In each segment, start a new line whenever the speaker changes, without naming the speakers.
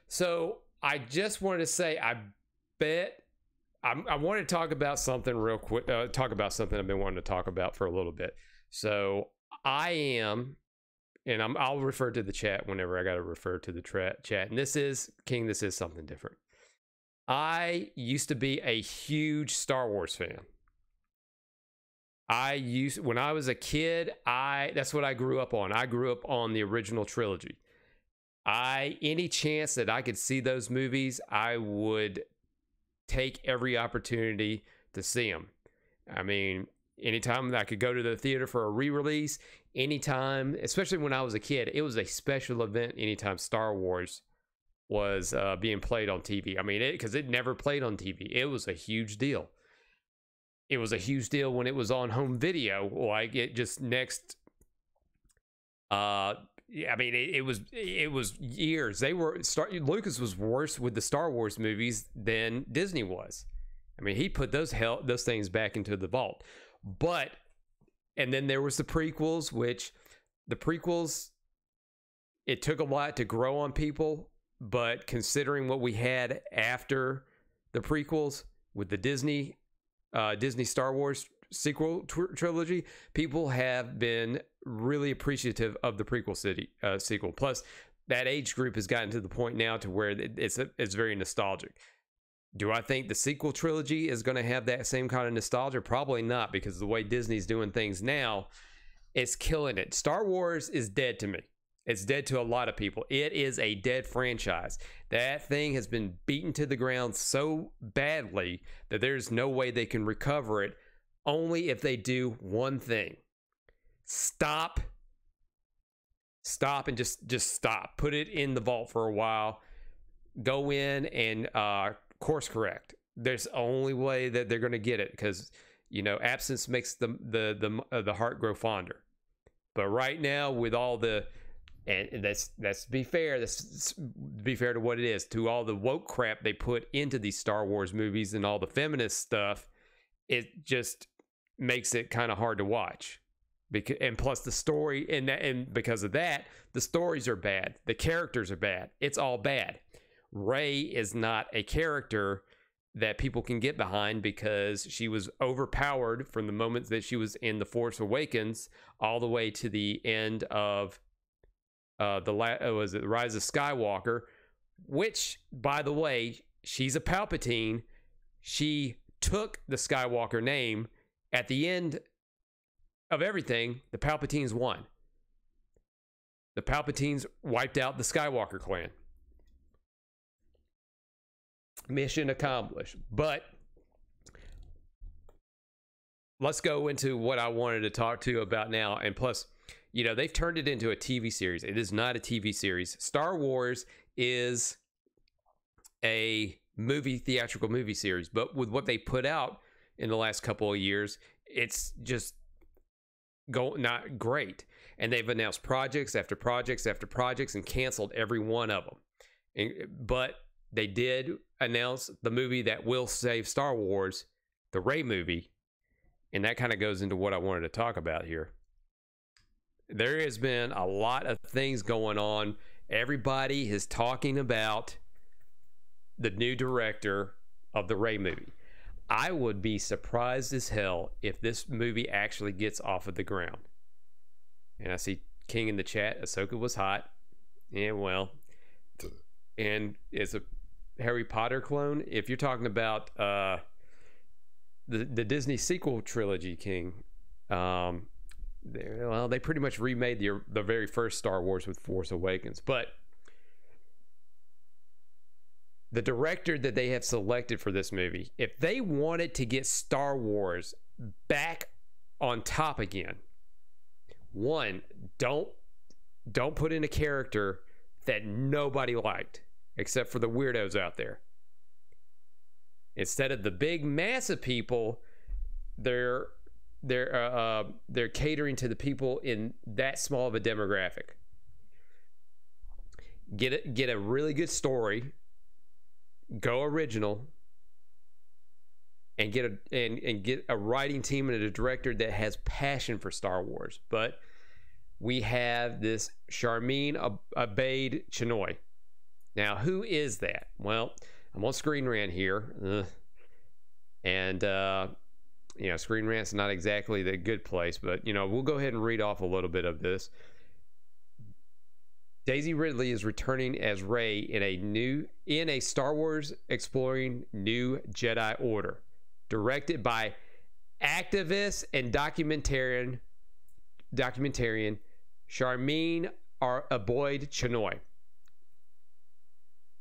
So I just wanted to say, I bet I want to talk about something real quick. Talk about something I've been wanting to talk about for a little bit. So I am, and I'll refer to the chat whenever I got to refer to the chat. And this is King. This is something different. I used to be a huge Star Wars fan. When I was a kid, that's what I grew up on. I grew up on the original trilogy. Any chance that I could see those movies, I would take every opportunity to see them. I mean, anytime that I could go to the theater for a re-release, anytime, especially when I was a kid, it was a special event anytime Star Wars was being played on TV. I mean, because it never played on TV. It was a huge deal. It was a huge deal when it was on home video. Like, it just next... I mean, it was years. Lucas was worse with the Star Wars movies than Disney was. I mean, he put those things back into the vault. And then there was the prequels, which the prequels, it took a lot to grow on people, but considering what we had after the prequels with the Disney Star Wars sequel trilogy, people have been really appreciative of the prequel sequel. Plus, that age group has gotten to the point now to where it's very nostalgic. Do I think the sequel trilogy is going to have that same kind of nostalgia? Probably not, because the way Disney's doing things now, it's killing it. Star Wars is dead to me. It's dead to a lot of people. It is a dead franchise. That thing has been beaten to the ground so badly that there's no way they can recover it, only if they do one thing. Stop and just stop. Put it in the vault for a while. Go in and course correct. There's the only way that they're going to get it, because absence makes the heart grow fonder. But right now, with all the that's to be fair. That's be fair to what it is, to all the woke crap they put into these Star Wars movies and all the feminist stuff. It just makes it kind of hard to watch. And plus the story, and because of that, the stories are bad, the characters are bad, it's all bad. Rey is not a character that people can get behind, because she was overpowered from the moment that she was in The Force Awakens all the way to the end of was it Rise of Skywalker, which, by the way, she's a Palpatine. She took the Skywalker name. At the end of everything, the Palpatines won. The Palpatines wiped out the Skywalker clan. Mission accomplished. But let's go into what I wanted to talk to you about now. And plus, they've turned it into a TV series. It is not a TV series. Star Wars is a theatrical movie series. But with what they put out in the last couple of years, it's just not great. And they've announced projects after projects after projects and canceled every one of them. But they did announce the movie that will save Star Wars, the Rey movie. And that kind of goes into what I wanted to talk about here. There has been a lot of things going on. Everybody is talking about the new director of the Rey movie. I would be surprised as hell if this movie actually gets off of the ground. And I see King in the chat. Ahsoka was hot. Yeah, well. And it's a Harry Potter clone. If you're talking about the Disney sequel trilogy, King, they pretty much remade the very first Star Wars with Force Awakens. But the director that they have selected for this movie, if they wanted to get Star Wars back on top again, one, don't put in a character that nobody liked except for the weirdos out there. Instead of the big mass of people, they're catering to the people in that small of a demographic. Get a really good story, go original, and get a writing team and a director that has passion for Star Wars. But we have this Sharmeen Obaid Chinoy. Now, who is that? Well, I'm on Screen Rant here. And, Screen Rant's not exactly the good place, but, we'll go ahead and read off a little bit of this. Daisy Ridley is returning as Rey in a Star Wars exploring New Jedi Order, directed by activist and documentarian Charmin Aboid Chinoy.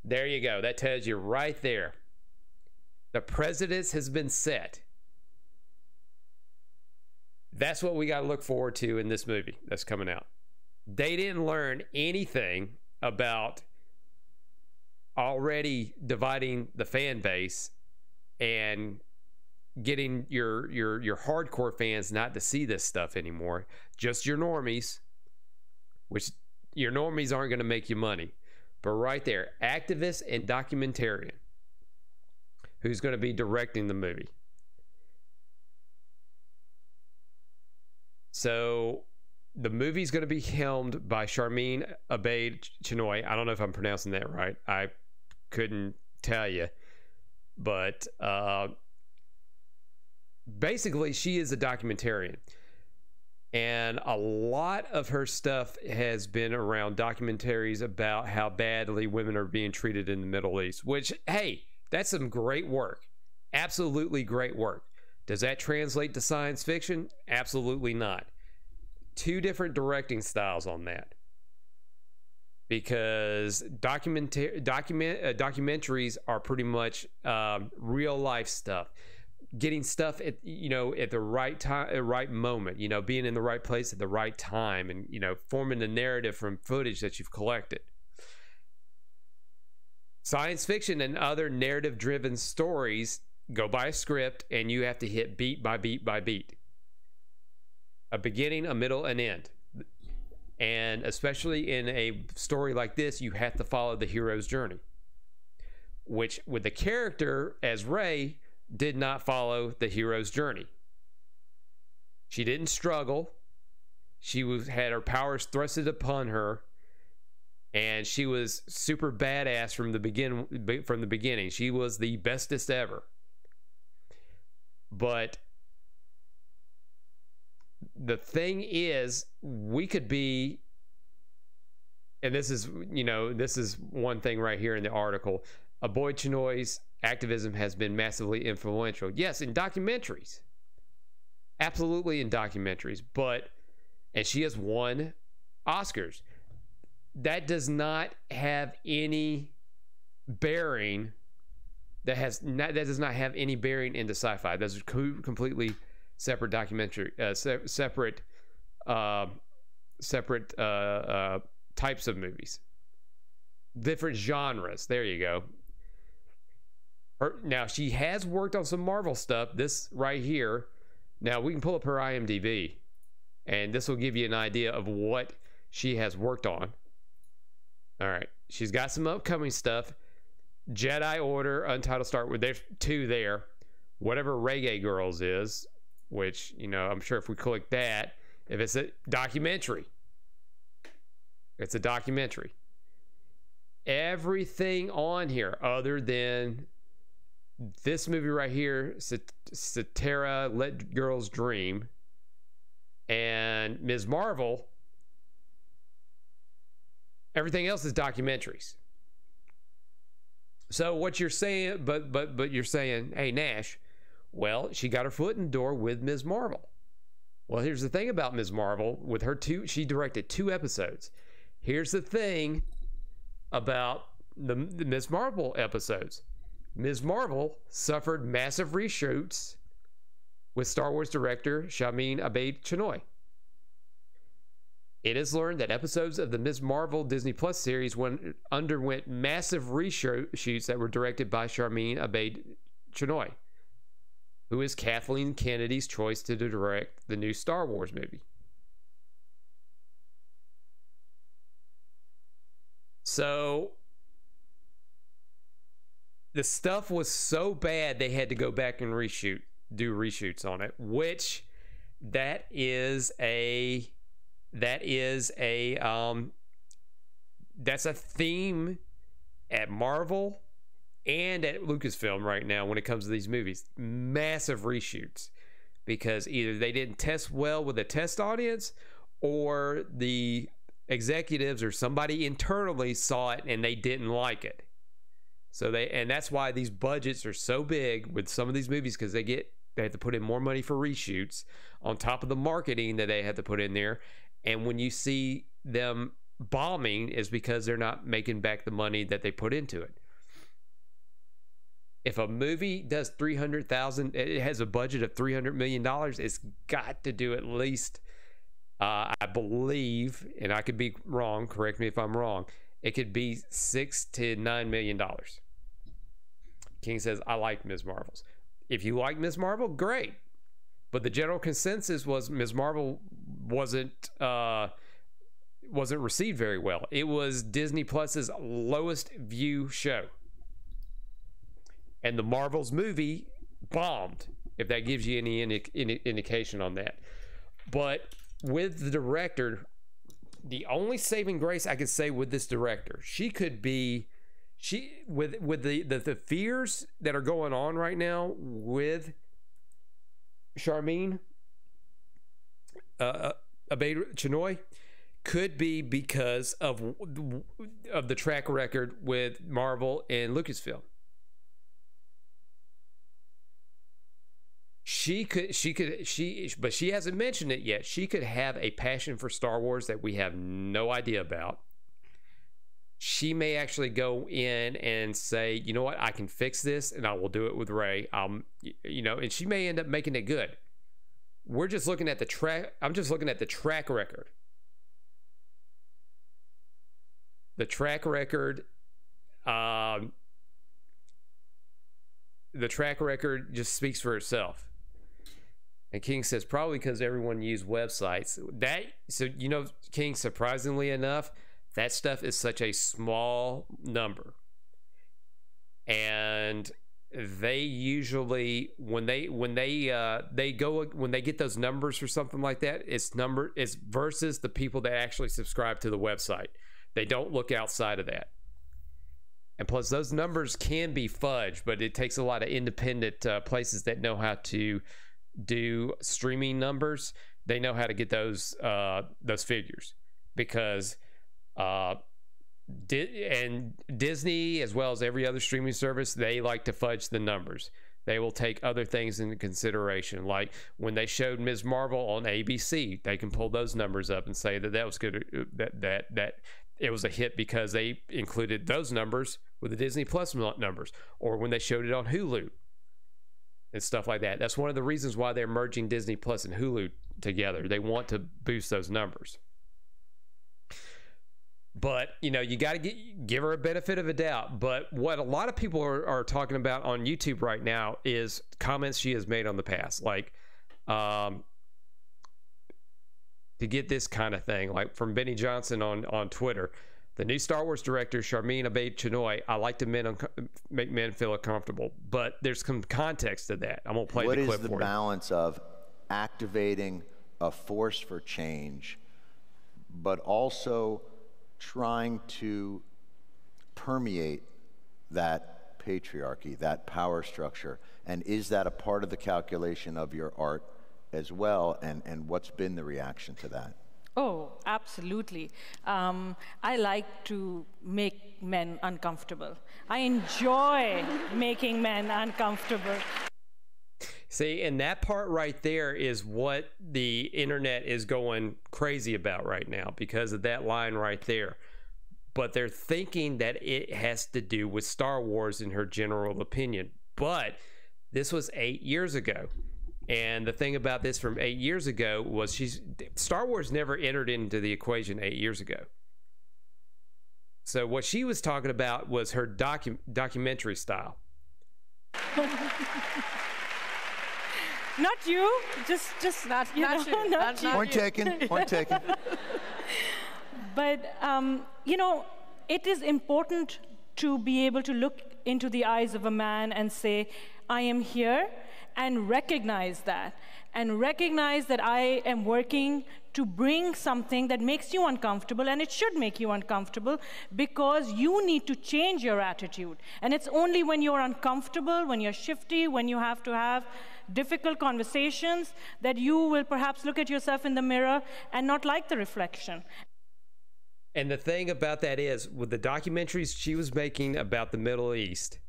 There you go. That tells you right there. The precedence has been set. That's what we got to look forward to in this movie that's coming out. They didn't learn anything about already dividing the fan base and getting your hardcore fans not to see this stuff anymore. Just your normies, which your normies aren't going to make you money. But right there, activist and documentarian, who's going to be directing the movie. So the movie's going to be helmed by Charmin Aboid Chinoy. I don't know if I'm pronouncing that right. I couldn't tell you. But basically, she is a documentarian. And a lot of her stuff has been around documentaries about how badly women are being treated in the Middle East, which, hey, that's some great work. Absolutely great work. Does that translate to science fiction? Absolutely not. Two different directing styles on that. Because documentaries are pretty much real life stuff. Getting stuff at the right time, right moment, being in the right place at the right time, and forming a narrative from footage that you've collected. Science fiction and other narrative driven stories go by a script, and you have to hit beat by beat by beat. A beginning, a middle, an end. And especially in a story like this, you have to follow the hero's journey, which with the character as Rey did not follow the hero's journey. She didn't struggle. She had her powers thrusted upon her, and she was super badass from the beginning. She was the bestest ever. But the thing is, we could be, and this is one thing right here in the article, Aboid Chinoy's activism has been massively influential. Yes, in documentaries. Absolutely in documentaries. And she has won Oscars. That does not have any bearing. That does not have any bearing into sci-fi. Those are completely separate documentary, separate types of movies. Different genres. There you go. Now, she has worked on some Marvel stuff. This right here. Now, we can pull up her IMDb, and this will give you an idea of what she has worked on. All right. She's got some upcoming stuff. Jedi Order, Untitled Star Wars. There's two there. Whatever Reggae Girls is, which, I'm sure if we click that, if it's a documentary, it's a documentary. Everything on here other than this movie right here, Satara, Let Girls Dream, and Ms. Marvel, everything else is documentaries. So what you're saying, but you're saying, hey, Nash, well, she got her foot in the door with Ms. Marvel. Well, here's the thing about Ms. Marvel. With her she directed 2 episodes. Here's the thing about the Ms. Marvel episodes. Ms. Marvel suffered massive reshoots with Star Wars director Charmin Aboid Chinoy. It is learned that episodes of the Ms. Marvel Disney Plus series underwent massive reshoots that were directed by Charmin Aboid Chinoy, who is Kathleen Kennedy's choice to direct the new Star Wars movie. So the stuff was so bad they had to go back and do reshoots on it, which that's a theme at Marvel and at Lucasfilm right now when it comes to these movies. Massive reshoots, because either they didn't test well with a test audience, or the executives or somebody internally saw it and they didn't like it. So and that's why these budgets are so big with some of these movies, because they have to put in more money for reshoots on top of the marketing that they have to put in there. And when you see them bombing, is because they're not making back the money that they put into it. If a movie does $300,000, it has a budget of $300 million, it's got to do at least, I believe, and I could be wrong, correct me if I'm wrong, it could be $6 to $9 million. King says, I like Ms. Marvel's. If you like Ms. Marvel, great. But the general consensus was Ms. Marvel wasn't received very well. It was Disney Plus's lowest view show. And the Marvels movie bombed, if that gives you any indication on that. But with the director, the only saving grace I could say with this director, with the fears that are going on right now with Charmin Abe-Chinoy, could be because of the track record with Marvel and Lucasfilm. But she hasn't mentioned it yet. She could have a passion for Star Wars that we have no idea about. She may actually go in and say, you know what, I can fix this and I will do it with Rey. And she may end up making it good. We're just looking at the track. I'm just looking at the track record. The track record just speaks for itself. And King says, probably because everyone used websites. King, surprisingly enough, that stuff is such a small number. And they usually, when they get those numbers or something like that, it's versus the people that actually subscribe to the website. They don't look outside of that. And plus, those numbers can be fudged, but it takes a lot of independent places that know how to do streaming numbers. They know how to get those figures, because Disney, as well as every other streaming service, they like to fudge the numbers. They will take other things into consideration, like when they showed Ms. Marvel on ABC, they can pull those numbers up and say that was good, that it was a hit because they included those numbers with the Disney Plus numbers, or when they showed it on Hulu and stuff like that. That's one of the reasons why they're merging Disney Plus and Hulu together. They want to boost those numbers. But, you got to give her a benefit of a doubt. But what a lot of people are talking about on YouTube right now is comments she has made on the past. Like, to get this kind of thing, like from Benny Johnson on Twitter. The new Star Wars director, Charmin Abe-Chinoy, I like to make men feel uncomfortable. But there's some context to that. I'm going to play the clip for you.
What is the balance of activating a force for change, but also trying to permeate that patriarchy, that power structure? And is that a part of the calculation of your art as well? And what's been the reaction to that?
Oh, absolutely. I like to make men uncomfortable. I enjoy making men uncomfortable.
See, and that part right there is what the internet is going crazy about right now, because of that line right there. But they're thinking that it has to do with Star Wars in her general opinion. But this was 8 years ago. And the thing about this from 8 years ago was Star Wars never entered into the equation 8 years ago. So what she was talking about was her documentary style.
Not you, just not you. Not you.
Point taken. Point taken.
But it is important to be able to look into the eyes of a man and say, I am here, and recognize that I am working to bring something that makes you uncomfortable, and it should make you uncomfortable because you need to change your attitude. And it's only when you're uncomfortable, when you're shifty, when you have to have difficult conversations, that you will perhaps look at yourself in the mirror and not like the reflection.
And the thing about that is, with the documentaries she was making about the Middle East,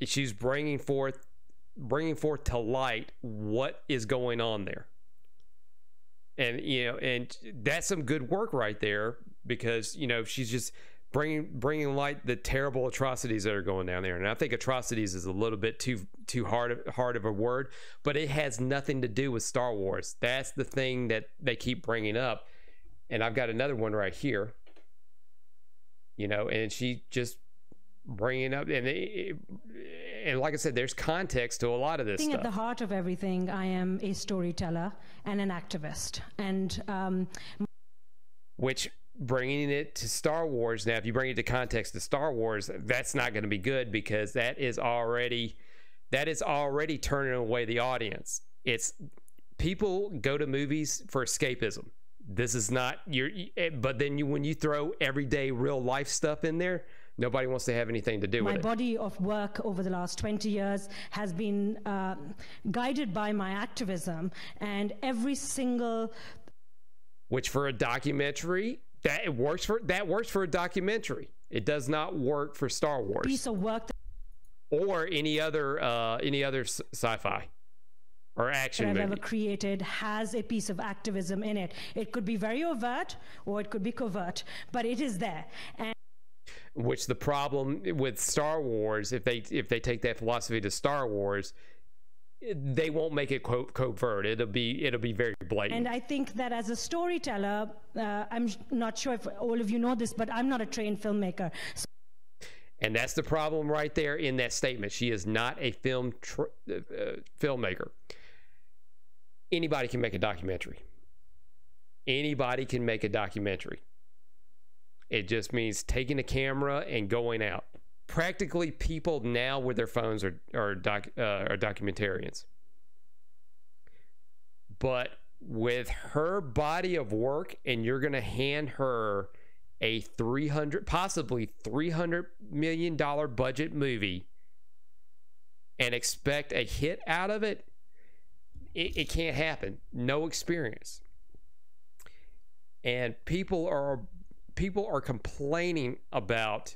she's bringing forth to light what is going on there. And, you know, and that's some good work right there, because, you know, she's just bringing light the terrible atrocities that are going down there. And I think atrocities is a little bit too hard of a word, but it has nothing to do with Star Wars. That's the thing that they keep bringing up. And I've got another one right here, you know, and she just bringing up, and like I said, there's context to a lot of this stuff.
At the heart of everything, I am a storyteller and an activist. And
which, bringing it to Star Wars, now if you bring it to context to Star Wars, that's not going to be good, because that is already turning away the audience. It's, people go to movies for escapism. This is not your, but then when you throw everyday real life stuff in there, nobody wants to have anything to do with it.
My body of work over the last 20 years has been guided by my activism, and every single,
which for a documentary, that works for a documentary. It does not work for Star Wars
piece of work
or any other sci-fi or action
that I've
movie
ever created has a piece of activism in it. It could be very overt or it could be covert, but it is there. And
which the problem with Star Wars, if they take that philosophy to Star Wars, they won't make it covert. It'll be very blatant.
And I think that as a storyteller, I'm not sure if all of you know this, but I'm not a trained filmmaker.
And that's the problem right there in that statement. She is not a filmmaker. Anybody can make a documentary. Anybody can make a documentary. It just means taking a camera and going out. Practically, people now with their phones are documentarians. But with her body of work, and you're going to hand her a possibly $300 million budget movie and expect a hit out of it, it can't happen. No experience. And people are complaining about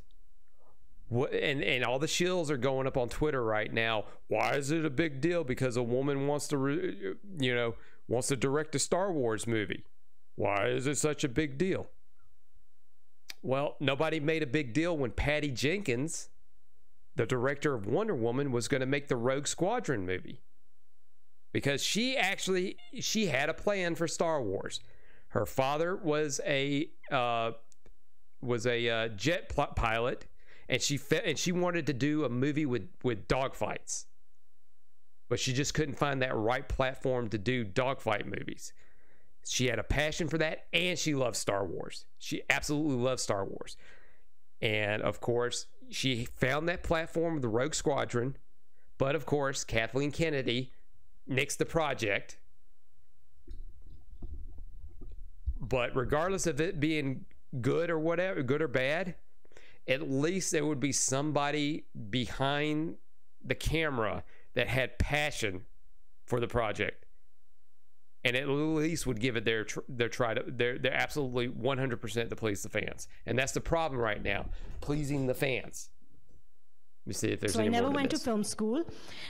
what, and all the shills are going up on Twitter right now. Why is it a big deal because a woman wants to direct a Star Wars movie? Why is it such a big deal? Well, nobody made a big deal when Patty Jenkins, the director of Wonder Woman, was going to make the Rogue Squadron movie, because she had a plan for Star Wars. Her father was a jet pilot, and she wanted to do a movie with dogfights, but she just couldn't find that right platform to do dogfight movies. She had a passion for that, and she loved Star Wars. She absolutely loved Star Wars. And of course, she found that platform with the Rogue Squadron, but of course, Kathleen Kennedy nixed the project. But regardless of it being good or whatever, good or bad, at least there would be somebody behind the camera that had passion for the project, and at least would give it their absolutely 100% to please the fans. And that's the problem right now, pleasing the fans. Let me see if there's any more.
So I never went to film school.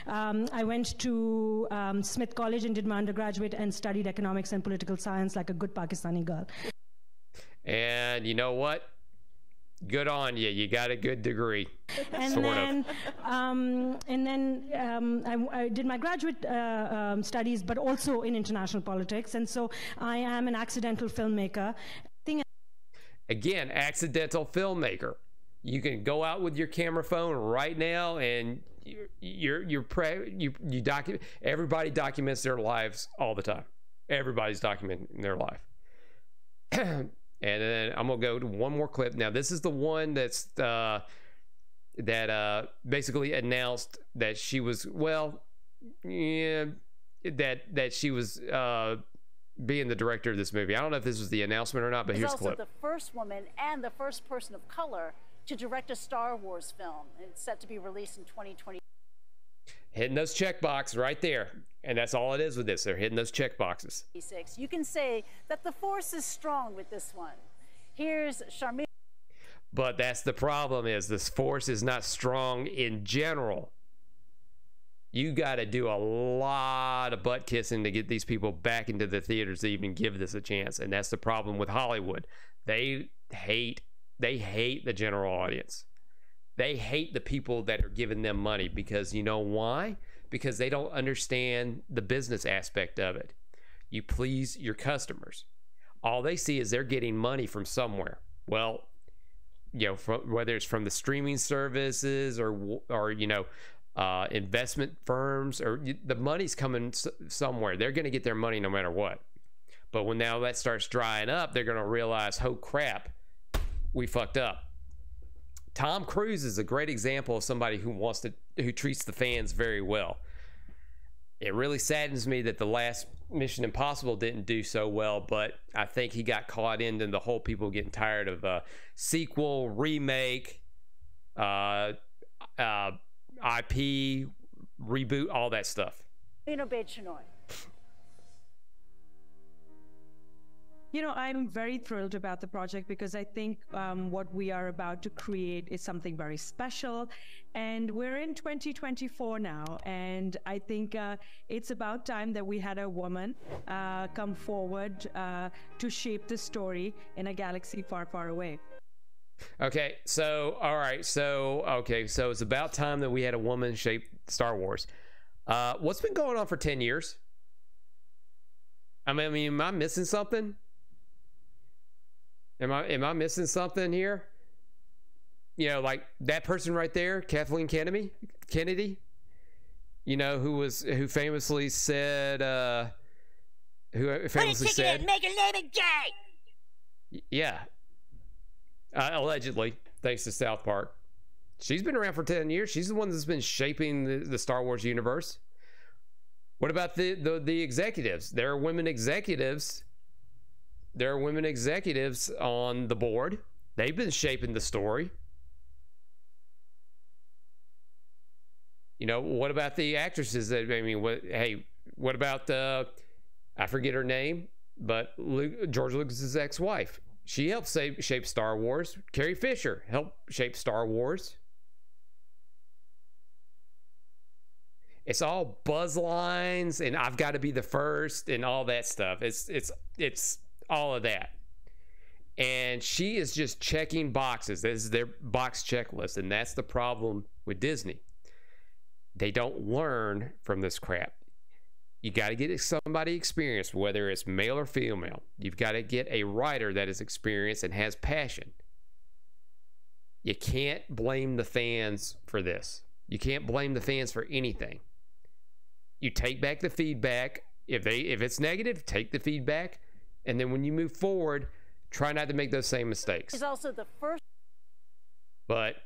I went to Smith College and did my undergraduate and studied economics and political science like a good Pakistani girl.
And you know what? Good on you. You got a good degree.
And then I did my graduate studies, but also in international politics. And so I am an accidental filmmaker.
Again, accidental filmmaker. You can go out with your camera phone right now, and you document. Everybody documents their lives all the time. Everybody's documenting their life. And then I'm gonna go to one more clip. Now, this is the one that's basically announced that she was that she was being the director of this movie. I don't know if this was the announcement or not, but here's a clip.
She's also the first woman and the first person of color to direct a Star Wars film. It's set to be released in 2020.
Hitting those check boxes right there. And that's all it is with this. They're hitting those check boxes.
You can say that the force is strong with this one. Here's Charmaine.
But that's the problem, is this force is not strong in general. You got to do a lot of butt kissing to get these people back into the theaters to even give this a chance. And that's the problem with Hollywood. They hate the general audience. They hate the people that are giving them money, because you know why? Because they don't understand the business aspect of it. You please your customers. All they see is they're getting money from somewhere. Well, you know, whether it's from the streaming services or you know, investment firms, or the money's coming somewhere. They're going to get their money no matter what. But when now that starts drying up, they're going to realize, oh crap, we fucked up. Tom Cruise is a great example of somebody who treats the fans very well. It really saddens me that the last Mission Impossible didn't do so well, but I think he got caught in the whole people getting tired of sequel, remake, IP, reboot, all that stuff.
You know, I'm very thrilled about the project, because I think what we are about to create is something very special. And we're in 2024 now. And I think it's about time that we had a woman come forward to shape the story in a galaxy far, far away.
Okay, so, all right. So, okay, so it's about time that we had a woman shape Star Wars. What's been going on for 10 years? I mean, am I missing something? Am I missing something here? You know, like that person right there, Kathleen Kennedy, you know, who famously said, make a living gay. Yeah. Allegedly, thanks to South Park. She's been around for 10 years. She's the one that's been shaping the Star Wars universe. What about the executives? There are women executives. There are women executives on the board. They've been shaping the story. You know, what about the actresses that, I mean, what about I forget her name, but George Lucas's ex-wife. She helped shape Star Wars. Carrie Fisher helped shape Star Wars. It's all buzz lines and I've got to be the first and all that stuff. It's all of that. And she is just checking boxes. This is their box checklist. And that's the problem with Disney. They don't learn from this crap. You got to get somebody experienced, whether it's male or female. You've got to get a writer that is experienced and has passion. You can't blame the fans for this. You can't blame the fans for anything. You take back the feedback. If it's negative, take the feedback. And then when you move forward, try not to make those same mistakes.
She's also the first.
But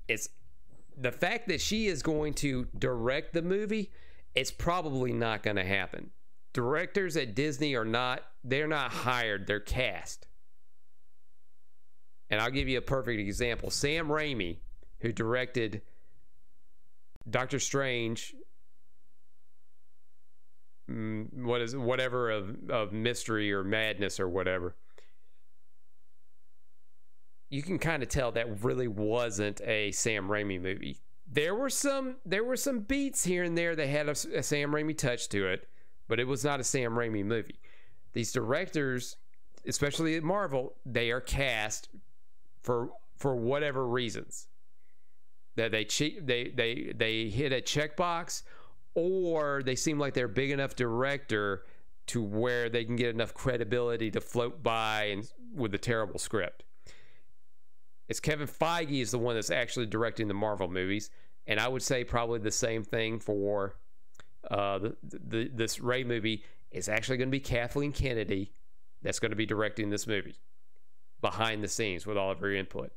it's the fact that she is going to direct the movie, it's probably not going to happen. Directors at Disney they're not hired, they're cast. And I'll give you a perfect example. Sam Raimi, who directed Doctor Strange, whatever of mystery or madness or whatever, you can kind of tell that really wasn't a Sam Raimi movie. There were some beats here and there that had a Sam Raimi touch to it, but it was not a Sam Raimi movie. These directors, especially at Marvel, they are cast for whatever reasons. That they hit a checkbox, or they seem like they're a big enough director to where they can get enough credibility to float by and with a terrible script. It's Kevin Feige is the one that's actually directing the Marvel movies, and I would say probably the same thing for this Rey movie. Is actually going to be Kathleen Kennedy that's going to be directing this movie behind the scenes with all of her input.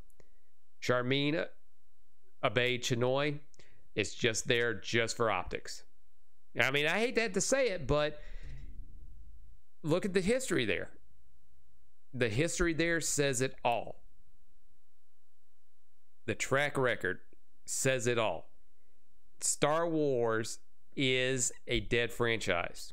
Charmin Abe-Chinoy is just there just for optics. I mean, I hate that to say it, but look at the history there. The history there says it all. The track record says it all. Star Wars is a dead franchise.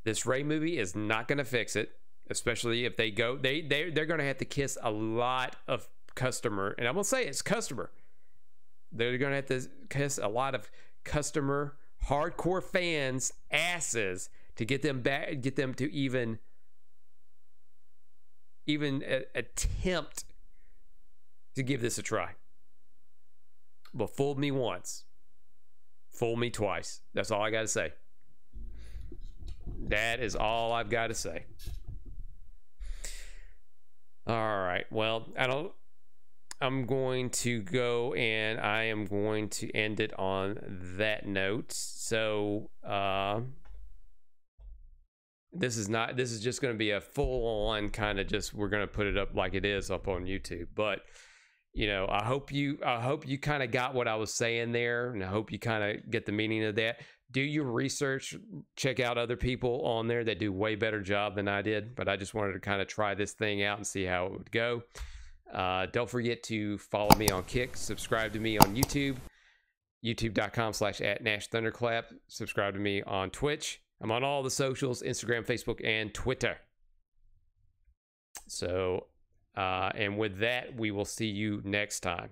This Rey movie is not going to fix it, especially if they go. They're going to have to kiss a lot of customer, and I'm going to say it's customer. They're going to have to kiss a lot of customer, hardcore fans' asses to get them back, get them to even attempt to give this a try. But fooled me once, fooled me twice. That's all I got to say. That is all I've got to say. All right. Well, I'm going to go, and I am going to end it on that note. So, this is just going to be a full on kind of just, we're going to put it up like it is up on YouTube. But, you know, I hope you kind of got what I was saying there, and I hope you kind of get the meaning of that. Do your research, check out other people on there that do way better job than I did, but I just wanted to kind of try this thing out and see how it would go. Don't forget to follow me on Kick, subscribe to me on YouTube, youtube.com/@NashThunderclap. Subscribe to me on Twitch. I'm on all the socials, Instagram, Facebook, and Twitter. So, and with that, we will see you next time.